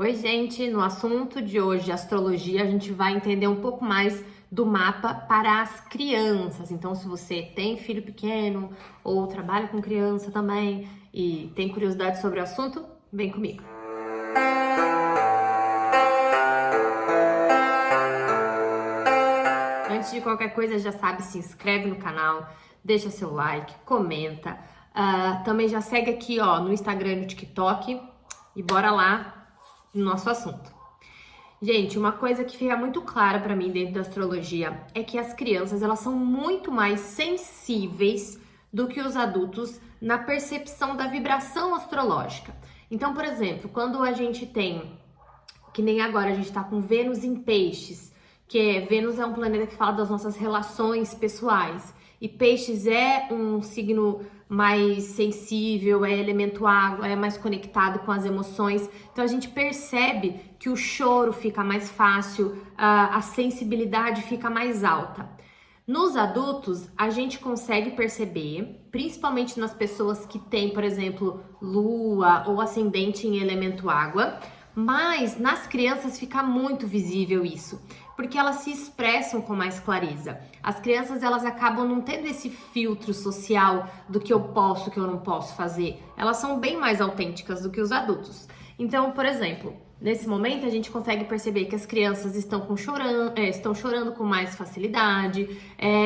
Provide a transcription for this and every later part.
Oi, gente! No assunto de hoje, astrologia, a gente vai entender um pouco mais do mapa para as crianças. Então, se você tem filho pequeno ou trabalha com criança também e tem curiosidade sobre o assunto, vem comigo. Antes de qualquer coisa, já sabe, se inscreve no canal, deixa seu like, comenta. Também já segue aqui, ó, no Instagram e no TikTok e bora lá no nosso assunto. Gente, uma coisa que fica muito clara para mim dentro da astrologia é que as crianças, elas são muito mais sensíveis do que os adultos na percepção da vibração astrológica. Então, por exemplo, quando a gente tem, que nem agora a gente tá com Vênus em Peixes, Vênus é um planeta que fala das nossas relações pessoais, e Peixes é um signo mais sensível, é elemento água, é mais conectado com as emoções. Então a gente percebe que o choro fica mais fácil, a sensibilidade fica mais alta. Nos adultos, a gente consegue perceber, principalmente nas pessoas que têm, por exemplo, lua ou ascendente em elemento água, mas nas crianças fica muito visível isso, porque elas se expressam com mais clareza. As crianças, elas acabam não tendo esse filtro social do que eu posso, que eu não posso fazer. Elas são bem mais autênticas do que os adultos. Então, por exemplo, nesse momento a gente consegue perceber que as crianças estão chorando com mais facilidade,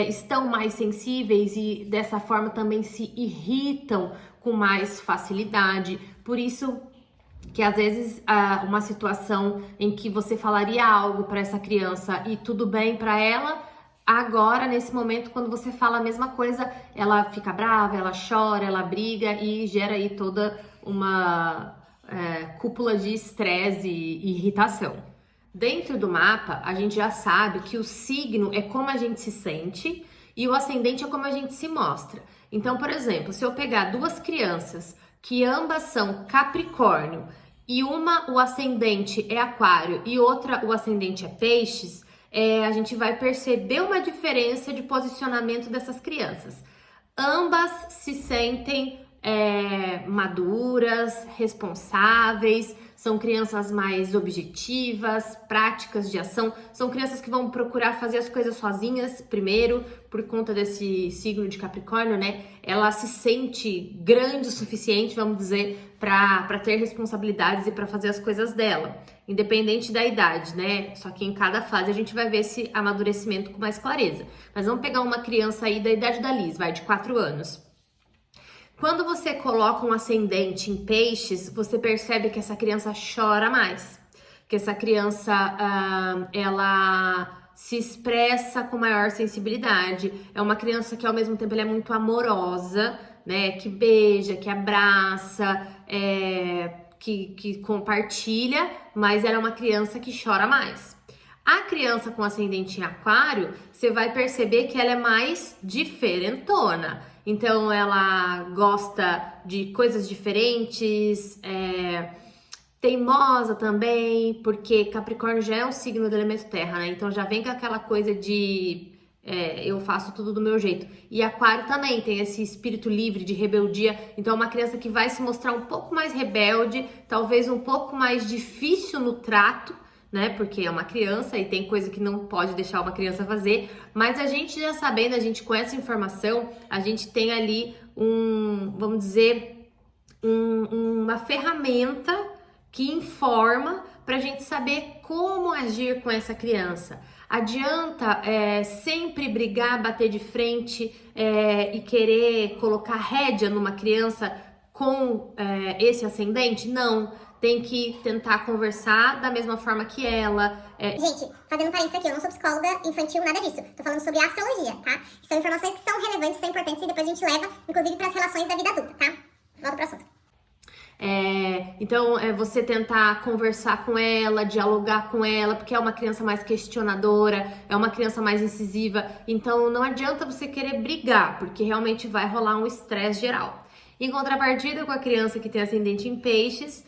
estão mais sensíveis e dessa forma também se irritam com mais facilidade. Por isso que às vezes uma situação em que você falaria algo para essa criança e tudo bem para ela, agora nesse momento quando você fala a mesma coisa, ela fica brava, ela chora, ela briga e gera aí toda uma cúpula de estresse e irritação. Dentro do mapa, a gente já sabe que o signo é como a gente se sente e o ascendente é como a gente se mostra. Então, por exemplo, se eu pegar duas crianças que ambas são Capricórnio e uma o ascendente é Aquário e outra o ascendente é Peixes, a gente vai perceber uma diferença de posicionamento dessas crianças. Ambas se sentem maduras, responsáveis, são crianças mais objetivas, práticas de ação, são crianças que vão procurar fazer as coisas sozinhas primeiro, por conta desse signo de Capricórnio, né? Ela se sente grande o suficiente, vamos dizer, para ter responsabilidades e para fazer as coisas dela, independente da idade, né? Só que em cada fase a gente vai ver esse amadurecimento com mais clareza. Mas vamos pegar uma criança aí da idade da Liz, de 4 anos. Quando você coloca um ascendente em Peixes, você percebe que essa criança chora mais, que essa criança ela se expressa com maior sensibilidade. É uma criança que ao mesmo tempo ela é muito amorosa, né? Que beija, que abraça, que compartilha, mas ela é uma criança que chora mais. A criança com ascendente em Aquário, você vai perceber que ela é mais diferentona. Então, ela gosta de coisas diferentes, teimosa também, porque Capricórnio já é um signo do elemento terra, né? Então, já vem com aquela coisa de eu faço tudo do meu jeito. E Aquário também tem esse espírito livre de rebeldia. Então, é uma criança que vai se mostrar um pouco mais rebelde, talvez um pouco mais difícil no trato, né? Porque é uma criança e tem coisa que não pode deixar uma criança fazer, mas a gente já sabendo, a gente com essa informação, a gente tem ali vamos dizer, uma ferramenta que informa pra gente saber como agir com essa criança. Adianta sempre brigar, bater de frente e querer colocar rédea numa criança com esse ascendente? Não. Tem que tentar conversar da mesma forma que ela. Gente, fazendo um parênteses aqui, eu não sou psicóloga infantil, nada disso. Tô falando sobre astrologia, tá? São informações que são relevantes, são importantes e depois a gente leva, inclusive, para as relações da vida adulta, tá? Volta pro assunto. Então, você tentar conversar com ela, dialogar com ela, porque é uma criança mais questionadora, é uma criança mais incisiva. Então, não adianta você querer brigar, porque realmente vai rolar um estresse geral. Em contrapartida, com a criança que tem ascendente em Peixes,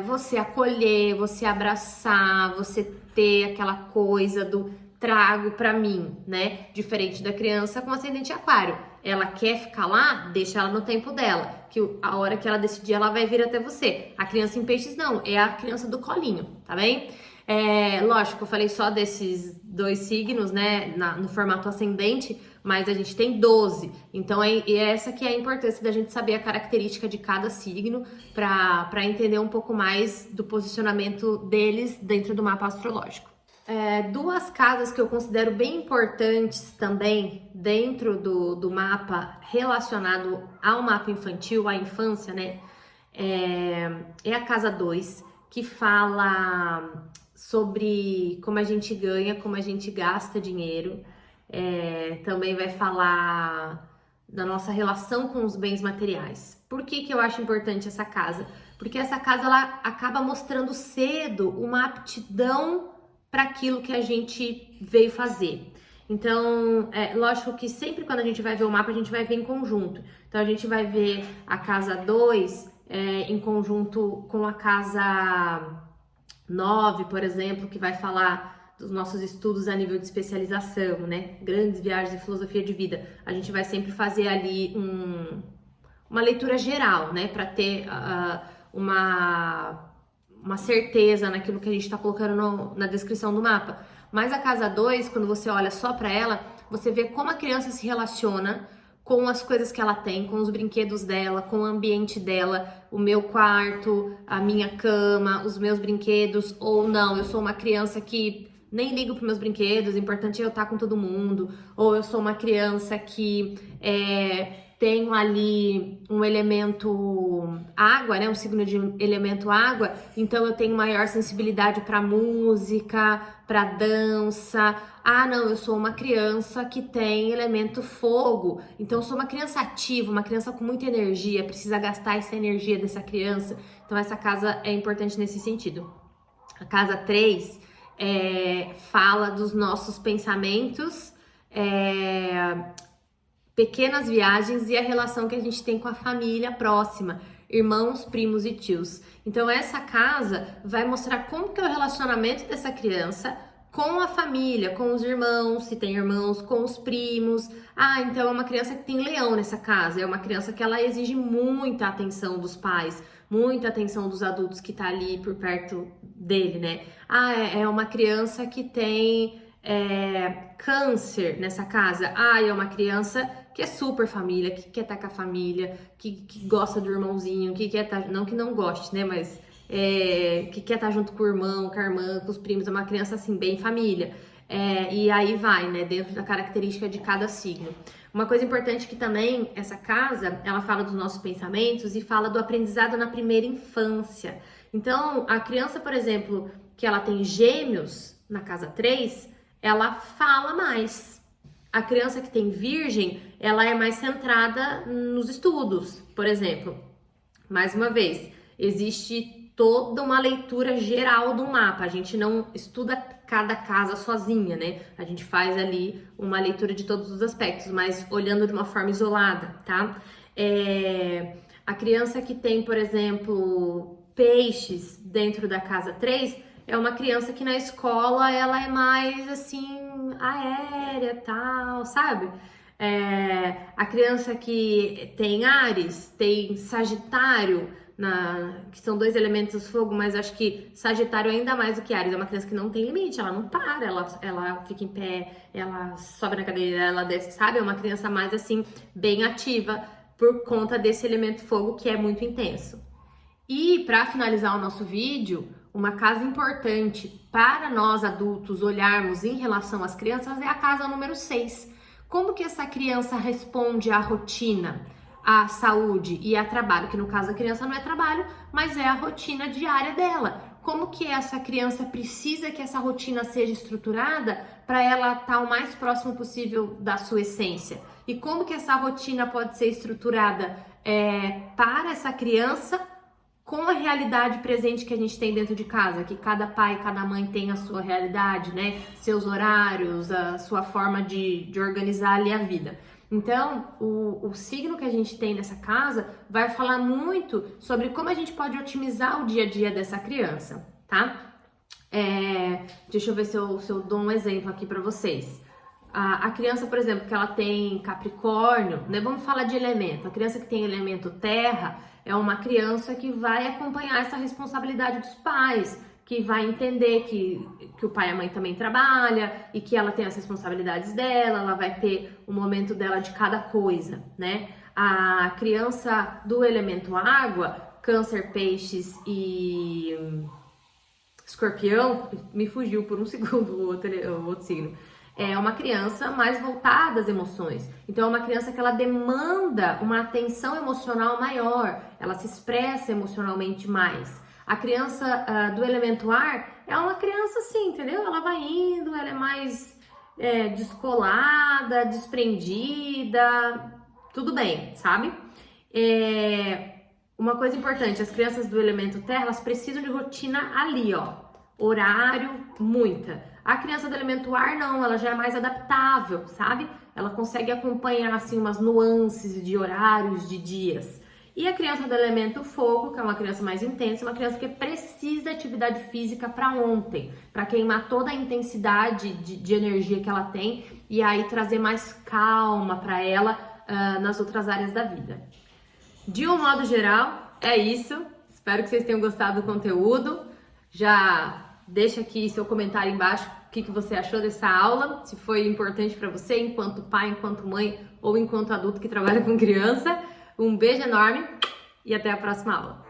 você acolher, você abraçar, você ter aquela coisa do trago pra mim, né? Diferente da criança com ascendente aquário. Ela quer ficar lá, deixa ela no tempo dela, que a hora que ela decidir, ela vai vir até você. A criança em peixes não, é a criança do colinho, tá bem? Lógico, eu falei só desses 2 signos, né, no formato ascendente, mas a gente tem 12. Então, essa que é a importância da gente saber a característica de cada signo para entender um pouco mais do posicionamento deles dentro do mapa astrológico. 2 casas que eu considero bem importantes também dentro do mapa relacionado ao mapa infantil, à infância, né? É a casa 2, que fala sobre como a gente ganha, como a gente gasta dinheiro. Também vai falar da nossa relação com os bens materiais. Por que eu acho importante essa casa? Porque essa casa ela acaba mostrando cedo uma aptidão para aquilo que a gente veio fazer. Então, lógico que sempre quando a gente vai ver o mapa, a gente vai ver em conjunto. Então, a gente vai ver a casa 2 em conjunto com a casa 9, por exemplo, que vai falar dos nossos estudos a nível de especialização, né? Grandes viagens e filosofia de vida. A gente vai sempre fazer ali uma leitura geral, né? Para ter uma certeza naquilo que a gente está colocando na descrição do mapa. Mas a casa 2, quando você olha só para ela, você vê como a criança se relaciona com as coisas que ela tem, com os brinquedos dela, com o ambiente dela, o meu quarto, a minha cama, os meus brinquedos, ou não, eu sou uma criança que nem ligo para meus brinquedos, o importante é eu estar com todo mundo, ou eu sou uma criança que tenho ali um elemento água, né, um signo de elemento água, então eu tenho maior sensibilidade para música, para dança. Ah, não, eu sou uma criança que tem elemento fogo, então eu sou uma criança ativa, uma criança com muita energia, precisa gastar essa energia dessa criança. Então essa casa é importante nesse sentido. A casa 3 fala dos nossos pensamentos, pequenas viagens e a relação que a gente tem com a família próxima, irmãos, primos e tios. Então essa casa vai mostrar como que é o relacionamento dessa criança com a família, com os irmãos, se tem irmãos, com os primos. Ah, então é uma criança que tem leão nessa casa, é uma criança que ela exige muita atenção dos pais, muita atenção dos adultos que tá ali por perto dele, né? Ah, é uma criança que tem câncer nessa casa. Ah, é uma criança que é super família, que quer estar com a família, que gosta do irmãozinho, que quer estar, não que não goste, né, mas que quer estar junto com o irmão, com a irmã, com os primos, é uma criança assim, bem família. E aí vai, né, dentro da característica de cada signo. Uma coisa importante que também, essa casa, ela fala dos nossos pensamentos e fala do aprendizado na primeira infância. Então, a criança, por exemplo, que ela tem gêmeos na casa 3, ela fala mais. A criança que tem virgem, ela é mais centrada nos estudos, por exemplo. Mais uma vez, existe toda uma leitura geral do mapa. A gente não estuda cada casa sozinha, né? A gente faz ali uma leitura de todos os aspectos, mas olhando de uma forma isolada, tá? A criança que tem, por exemplo, peixes dentro da casa 3, é uma criança que na escola ela é mais assim, aérea, tal, sabe? A criança que tem Áries, tem Sagitário, que são 2 elementos fogo, mas acho que Sagitário ainda mais do que Áries. É uma criança que não tem limite, ela não para, ela fica em pé, ela sobe na cadeira, ela desce, sabe? É uma criança mais assim, bem ativa, por conta desse elemento fogo que é muito intenso. E para finalizar o nosso vídeo, uma casa importante para nós adultos olharmos em relação às crianças é a casa número 6. Como que essa criança responde à rotina, à saúde e a trabalho? Que no caso a criança não é trabalho, mas é a rotina diária dela. Como que essa criança precisa que essa rotina seja estruturada para ela estar o mais próximo possível da sua essência? E como que essa rotina pode ser estruturada para essa criança com a realidade presente que a gente tem dentro de casa, que cada pai, cada mãe tem a sua realidade, né? Seus horários, a sua forma de organizar ali a vida. Então, o signo que a gente tem nessa casa vai falar muito sobre como a gente pode otimizar o dia a dia dessa criança, tá? Deixa eu ver se eu dou um exemplo aqui para vocês. A criança, por exemplo, que ela tem Capricórnio, né? Vamos falar de elemento. A criança que tem elemento terra é uma criança que vai acompanhar essa responsabilidade dos pais, que vai entender que o pai e a mãe também trabalham e que ela tem as responsabilidades dela, ela vai ter o momento dela de cada coisa, né? A criança do elemento água, Câncer, Peixes e Escorpião, me fugiu por um segundo o outro signo. É uma criança mais voltada às emoções. Então, é uma criança que ela demanda uma atenção emocional maior, ela se expressa emocionalmente mais. A criança do elemento ar é uma criança assim, entendeu? Ela vai indo, ela é mais descolada, desprendida, tudo bem, sabe? Uma coisa importante, as crianças do elemento terra, elas precisam de rotina ali, ó. Horário, muita. A criança do elemento ar, não, ela já é mais adaptável, sabe? Ela consegue acompanhar, assim, umas nuances de horários, de dias. E a criança do elemento fogo, que é uma criança mais intensa, é uma criança que precisa de atividade física para ontem, para queimar toda a intensidade de energia que ela tem e aí trazer mais calma para ela nas outras áreas da vida. De um modo geral, é isso. Espero que vocês tenham gostado do conteúdo. Já deixa aqui seu comentário embaixo o que você achou dessa aula, se foi importante para você enquanto pai, enquanto mãe ou enquanto adulto que trabalha com criança. Um beijo enorme e até a próxima aula.